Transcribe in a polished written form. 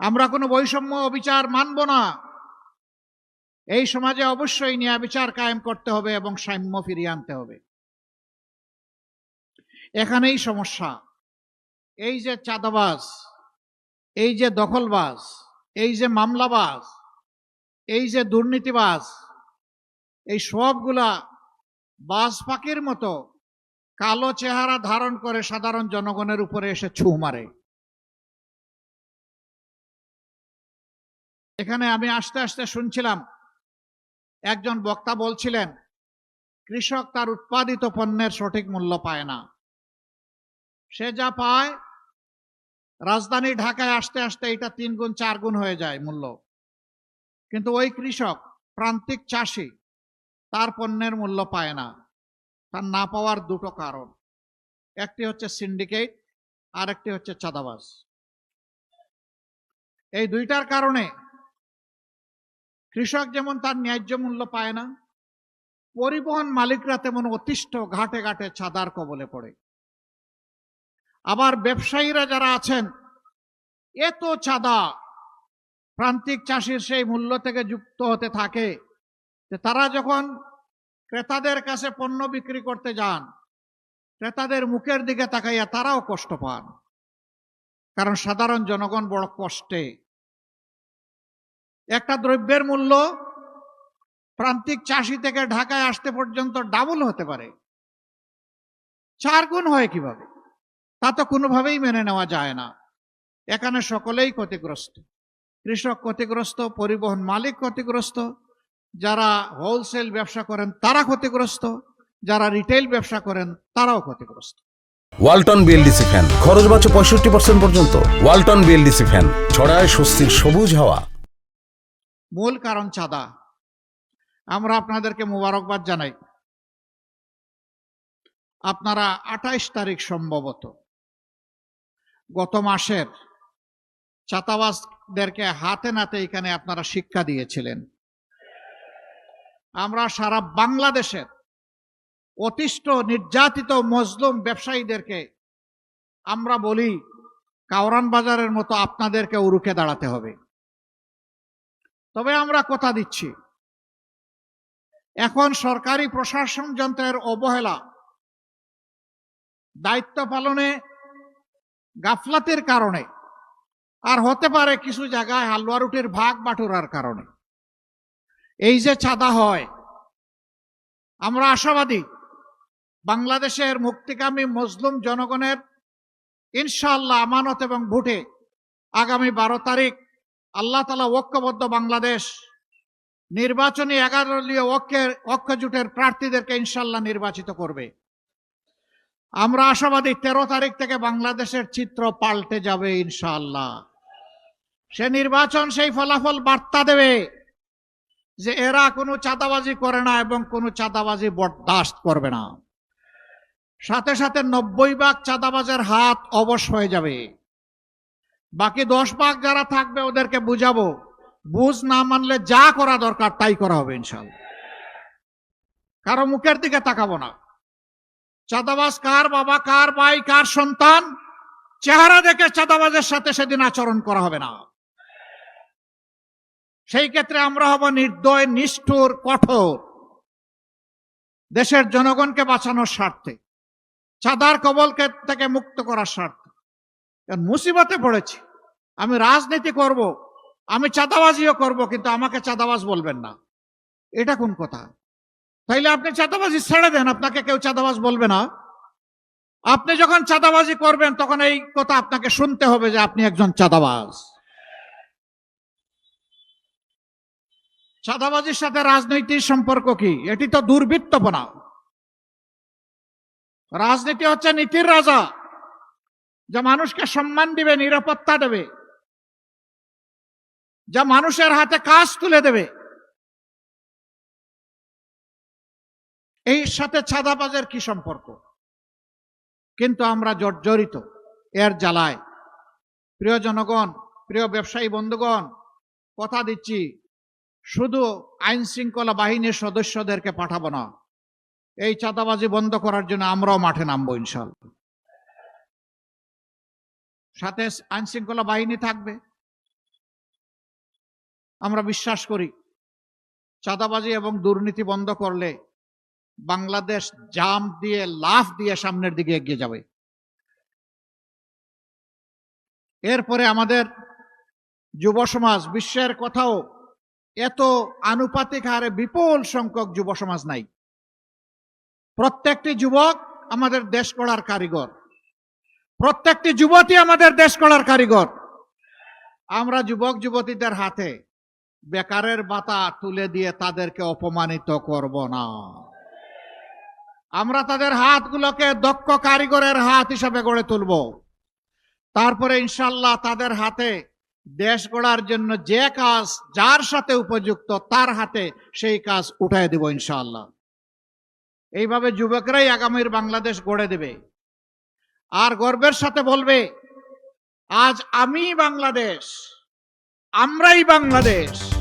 আমরা কোনো বৈষম্য অবিচার মানব না। এই সমাজে অবশ্যই ন্যায় বিচার কায়েম করতে হবে এবং সাম্য ফিরিয়ে আনতে হবে। এখানেই সমস্যা। এই যে চাঁদাবাজ, এই যে দখলবাজ, এই যে মামলাবাজ, এই যে দুর্নীতিবাজ, এই সবগুলা বাজ পাখির মতো কালো চেহারা ধারণ করে সাধারণ জনগণের উপরে এসে ছু মারে। এখানে আমি আস্তে আস্তে শুনছিলাম একজন বক্তা বলছিলেন কৃষক তার উৎপাদিত পণ্যের সঠিক মূল্য পায় না। সে যা পায় রাজধানী ঢাকায় আসতে আসতে এটা 3 গুণ 4 গুণ হয়ে যায় মূল্য। কিন্তু ওই কৃষক, প্রান্তিক চাষি, তার পণ্যের মূল্য পায় না। তার না পাওয়ার দুটো কারণ, একটি হচ্ছে সিন্ডিকেট, আর একটি হচ্ছে চাঁদাবাজ। এই দুইটার কারণে কৃষক যেমন তার ন্যায্য মূল্য পায় না, পরিবহন মালিকরা তেমন অতিষ্ঠ ঘাটে ঘাটে চাঁদার কবলে পড়ে। আবার ব্যবসায়ীরা যারা আছেন, এত চাঁদা প্রান্তিক চাষির সেই মূল্য থেকে যুক্ত হতে থাকে যে তারা যখন ক্রেতাদের কাছে পণ্য বিক্রি করতে যান, ক্রেতাদের মুখের দিকে তাকাইয়া তারাও কষ্ট পান, কারণ সাধারণ জনগণ বড় কষ্টে। একটা দ্রব্যের মূল্য প্রান্তিক চাষি থেকে ঢাকায় আসতে পর্যন্ত ডাবল হতে পারে, 4 গুণ হয় কিভাবে? তা তো কোনোভাবেই মেনে নেওয়া যায় না। এখানে সকলেই ক্ষতিগ্রস্ত। কৃষক ক্ষতিগ্রস্ত, পরিবহন মালিক ক্ষতিগ্রস্ত, যারা হোলসেল ব্যবসা করেন তারা ক্ষতিগ্রস্ত, যারা রিটেইল ব্যবসা করেন তারাও ক্ষতিগ্রস্ত। ওয়ালটন বিএলডিসি ফ্যান, খরচ বাঁচে 65% পর্যন্ত। ওয়ালটন বিএলডিসি ফ্যান ছড়ায় স্বস্তির সবুজ হাওয়া। মূল কারণ চাঁদা। আমরা আপনাদেরকে মোবারকবাদ জানাই, আপনারা 28 তারিখ সম্ভবত গত মাসের চাঁদাবাজদেরকে হাতে নাতে এখানে আপনারা শিক্ষা দিয়েছিলেন। আমরা সারা বাংলাদেশের অতিষ্ঠ নির্যাতিত মজলুম ব্যবসায়ীদেরকে আমরা বলি, কাওরান বাজারের মতো আপনাদেরকে রুখে দাঁড়াতে হবে। তবে আমরা কথা দিচ্ছি, এখন সরকারি প্রশাসন যন্ত্রের অবহেলা, দায়িত্ব পালনে গাফলাতের কারণে, আর হতে পারে কিছু জায়গায় হালুয়া রুটির ভাগ বাটুরার কারণে এই যে চাঁদা হয়, আমরা আশাবাদী বাংলাদেশের মুক্তিকামী মজলুম জনগণের ইনশাআল্লাহ আমানত এবং ভোটে আগামী 12 তারিখ আল্লাহ তাআলা ঐক্যবদ্ধ বাংলাদেশ নির্বাচনী 11 দলীয় ঐক্য জোটের প্রার্থীদেরকে ইনশাআল্লাহ নির্বাচিত করবে। আমরা আশাবাদী 13 তারিখ থেকে বাংলাদেশের চিত্র পাল্টে যাবে ইনশাআল্লাহ। সে নির্বাচন সেই ফলাফল বার্তা দেবে যে এরা কোনো চাঁদাবাজি করে না এবং কোনো চাঁদাবাজি বরদাস্ত করবে না। সাথে সাথে 90% চাঁদাবাজের হাত অবশ হয়ে যাবে। বাকি 10% যারা থাকবে ওদেরকে বুঝাবো, বুঝ না মানলে যা করা দরকার তাই করা হবে ইনশাআল্লাহ। কারো মুখের দিকে তাকাবো না। চাঁদাবাজ কার বাবা, কার ভাই, কার সন্তান, চেহারা দেখে চাঁদাবাজের সাথে সেদিন আচরণ করা হবে না। সেই ক্ষেত্রে আমরা হব নির্দয়, নিষ্ঠুর, কঠোর, দেশের জনগণকে বাঁচানোর স্বার্থে, চাঁদার কবল থেকে মুক্ত করার স্বার্থে। মুসিবতে পড়েছি, আমি রাজনীতি করব, আমি চাঁদাবাজিও করব, কিন্তু আমাকে চাঁদাবাজ বলবেন না, এটা কোন কথা? তাইলে আপনি চাঁদাবাজি ছেড়ে দেন, আপনাকে কেউ চাঁদাবাজ বলবে না। আপনি যখন চাঁদাবাজি করবেন তখন এই কথা আপনাকে শুনতে হবে যে আপনি একজন চাঁদাবাজ। চাঁদাবাজির সাথে রাজনৈতিক সম্পর্ক কি? এটি তো দুর্বৃত্তপনা। রাজনীতি হচ্ছে নীতির রাজা, যা মানুষকে সম্মান দিবে, নিরাপত্তা দেবে, যা মানুষের হাতে কাজ তুলে দেবে। এই সাথে চাঁদাবাজের কি সম্পর্ক? কিন্তু আমরা জর্জরিত এর জ্বালায়। প্রিয় জনগণ, প্রিয় ব্যবসায়ী বন্ধুগণ, কথা দিচ্ছি, শুধু আইন শৃঙ্খলা বাহিনীর সদস্যদেরকে পাঠাবো না, এই চাঁদাবাজি বন্ধ করার জন্য আমরাও মাঠে নামবো ইনশাআল্লাহ। সাথে আইন শৃঙ্খলা বাহিনী থাকবে, আমরা বিশ্বাস করি চাঁদাবাজি এবং দুর্নীতি বন্ধ করলে বাংলাদেশ জাম্প দিয়ে লাফ দিয়ে সামনের দিকে এগিয়ে যাবে। এরপরে আমাদের যুব সমাজ, বিশ্বের কোথাও এত আনুপাতিক হারে বিপুল সংখ্যক যুব সমাজ নাই। প্রত্যেকটি যুবক আমাদের দেশ গড়ার কারিগর, প্রত্যেকটি যুবতী আমাদের দেশ গড়ার কারিগর। আমরা যুবক যুবতীদের হাতে বেকারের ভাতা তুলে দিয়ে তাদেরকে অপমানিত করব না। আমরা তাদের হাতগুলোকে দক্ষ কারিগরের হাত হিসাবে গড়ে তুলব। তারপরে ইনশাল্লাহ তাদের হাতে দেশ গড়ার জন্য যে কাজ যার সাথে উপযুক্ত তার হাতে সেই কাজ উঠায় দেব ইনশাআল্লাহ। এইভাবে যুবকরাই আগামীর বাংলাদেশ গড়ে দেবে। আর গর্বের সাথে বলবে, আজ আমি বাংলাদেশ, আমরাই বাংলাদেশ।